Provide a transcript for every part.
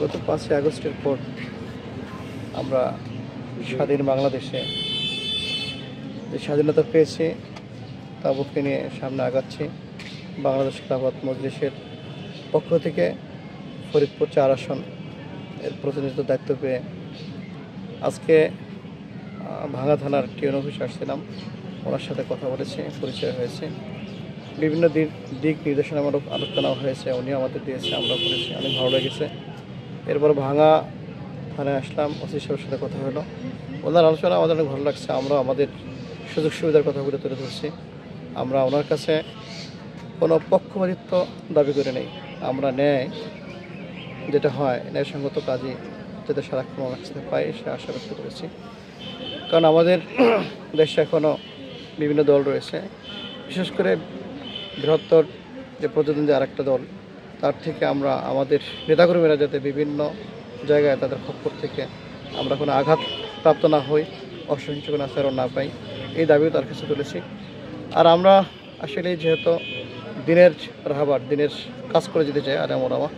গত 5ই আগস্টের পর আমরা স্বাধীন বাংলাদেশে যে স্বাধীনতা পেয়েছি তা বুকে নিয়ে সামনে আগাচ্ছি। বাংলাদেশ খেলাফত মজলিসের পক্ষ থেকে ফরিদপুর 4 আসন এর প্রতিনিধিত্ব দায়িত্ব পেয়ে আজকে ভাঙা থানার টিউন অফিসে আসছিলাম। ওনার সাথে কথা বলেছি, পরিচয় হয়েছে, বিভিন্ন দিক নির্দেশনামূলক আলোচনা হয়েছে, উনিও আমাদের দিয়েছে, আমরা করেছি, অনেক ভালো লেগেছে। এরপর ভাঙা থানায় আসলাম, ওসি সাহেবের সাথে কথা হলো, ওনার আলোচনা আমাদের অনেক ভালো লাগছে। আমরা আমাদের সুযোগ সুবিধার কথাগুলো তুলে ধরছি। আমরা ওনার কাছে কোনো পক্ষপাতিত্ব দাবি করে নেই, আমরা ন্যায় যেটা হয় ন্যায়সঙ্গত কাজে যাতে সারাক্ষণ ওনার কাছে পাই সে আশা ব্যক্ত করেছি। কারণ আমাদের দেশে এখনও বিভিন্ন দল রয়েছে, বিশেষ করে বৃহত্তর যে প্রতিদ্বন্দ্বী আরেকটা দল, তার থেকে আমরা আমাদের নেতাকর্মীরা যাতে বিভিন্ন জায়গায় তাদের খপ্পর থেকে আমরা কোনো আঘাত প্রাপ্ত না হই, অসহিংস কোনো আচরণ না পাই, এই দাবিও তার কাছে তুলেছি। আর আমরা আসলে যেহেতু দিনের রাহাবার, দিনের কাজ করে যেতে চাই, আর আমার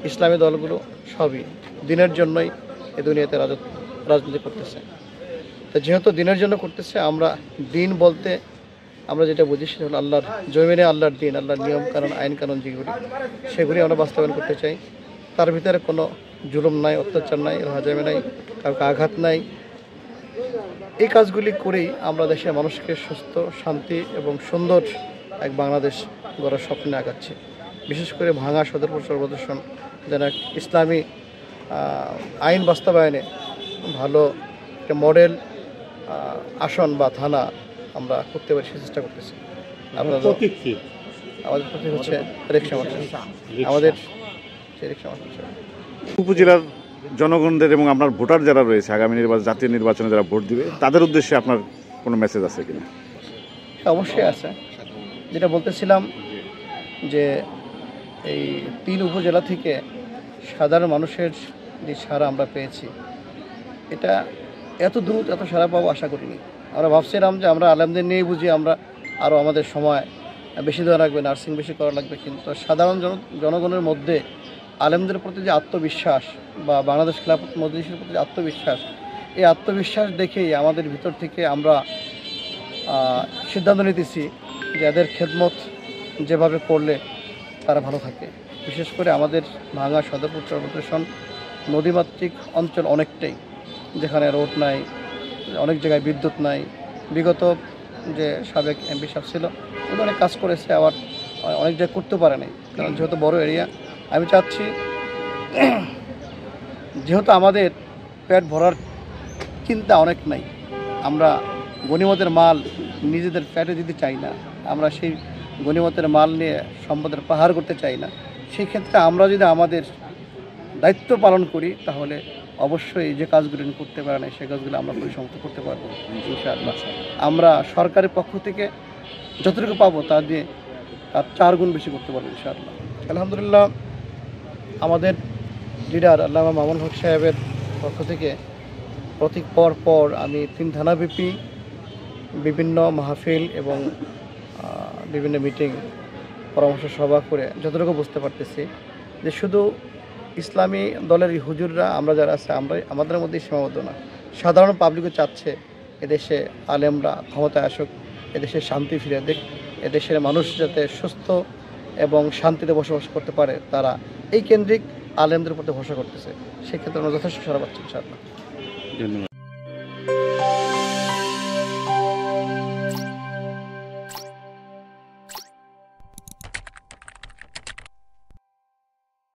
ইসলামী দলগুলো সবই দিনের জন্যই এই দুনিয়াতে রাজনীতি করতেছে। তো যেহেতু দিনের জন্য করতেছে, আমরা দিন বলতে আমরা যেটা বুঝি সেটা হলো আল্লাহর জমিনে আল্লাহর দিন, আল্লাহর নিয়ম কানুন, আইন কানুন যেগুলি, সেগুলি আমরা বাস্তবায়ন করতে চাই। তার ভিতরে কোনো জুলুম নাই, অত্যাচার নাই, রাজামে নাই, কাউকে আঘাত নাই। এই কাজগুলি করেই আমরা দেশের মানুষকে সুস্থ, শান্তি এবং সুন্দর এক বাংলাদেশ গড়ার স্বপ্নে আগাচ্ছি। বিশেষ করে ভাঙা সদর প্রদর্শন যেন ইসলামী আইন বাস্তবায়নে ভালো একটা মডেল আসন বা থানা আমরা করতে পারি, সে চেষ্টা করতেছি। আমাদের প্রতীক হচ্ছে রিকশা মাস্টার, আমাদের রিকশা মাস্টার। উপজেলার জনগণদের এবং আপনার ভোটার যারা রয়েছে আগামী জাতীয় নির্বাচনে যারা ভোট দিবে, তাদের উদ্দেশ্যে আপনার কোনো মেসেজ আছে কিনা? অবশ্যই আছে। যেটা বলতেছিলাম যে এই 3 উপজেলা থেকে সাধারণ মানুষের যে সাড়া আমরা পেয়েছি, এটা এত দ্রুত এত সাড়া পাবো আশা করিনি। আমরা ভাবছিলাম যে আমরা আলেমদের নিয়েই বুঝি আমরা আরও আমাদের সময় বেশি দেওয়া লাগবে, নার্সিং বেশি করা লাগবে, কিন্তু সাধারণ জনগণের মধ্যে আলেমদের প্রতি যে আত্মবিশ্বাস বা বাংলাদেশ খেলাফত মজলিসের প্রতি যে আত্মবিশ্বাস, এই আত্মবিশ্বাস দেখেই আমাদের ভিতর থেকে আমরা সিদ্ধান্ত নিতেছি যে এদের খেদমত যেভাবে করলে তারা ভালো থাকে। বিশেষ করে আমাদের ভাঙা সদর প্রদর্শন নদীমাতৃক অঞ্চল অনেকটাই, যেখানে রোড নাই, অনেক জায়গায় বিদ্যুৎ নাই। বিগত যে সাবেক এমপি সাহেব ছিল উনি অনেক কাজ করেছে, আবার অনেক জায়গায় করতে পারে নাই, কারণ যেহেতু বড় এরিয়া। আমি চাচ্ছি যেহেতু আমাদের পেট ভরার চিন্তা অনেক নাই, আমরা গনিমতের মাল নিজেদের পেটে দিতে চাই না, আমরা সেই গনিমতের মাল নিয়ে সম্পদের পাহাড় করতে চাই না। সেই ক্ষেত্রে আমরা যদি আমাদের দায়িত্ব পালন করি তাহলে অবশ্যই যে কাজগুলো করতে পারে না সেই কাজগুলো আমরা পরিসমাপ্ত করতে পারবো ইনশাআল্লাহ। আমরা সরকারের পক্ষ থেকে যতটুকু পাবো তা দিয়ে তার 4 গুণ বেশি করতে পারবো ইনশাআল্লাহ। আলহামদুলিল্লাহ, আমাদের লিডার আল্লামা মামুন হক সাহেবের পক্ষ থেকে প্রতীক পর আমি 3 থানাব্যাপী বিভিন্ন মাহফিল এবং বিভিন্ন মিটিং, পরামর্শ সভা করে যতটুকু বুঝতে পারতেছি যে শুধু ইসলামী দলের এই হুজুররা আমরা যারা আছে আমাদের মধ্যেই সীমাবদ্ধ না, সাধারণ পাবলিকও চাচ্ছে এদেশে আলেমরা ক্ষমতায় আসুক, এদেশে শান্তি ফিরে দেখ, এদেশের মানুষ যাতে সুস্থ এবং শান্তিতে বসবাস করতে পারে, তারা এই কেন্দ্রিক আলেমদের উপর ভরসা করতেছে। সেক্ষেত্রে আমরা যথেষ্ট সারা পাচ্ছি ইনশাআল্লাহ। ধন্যবাদ।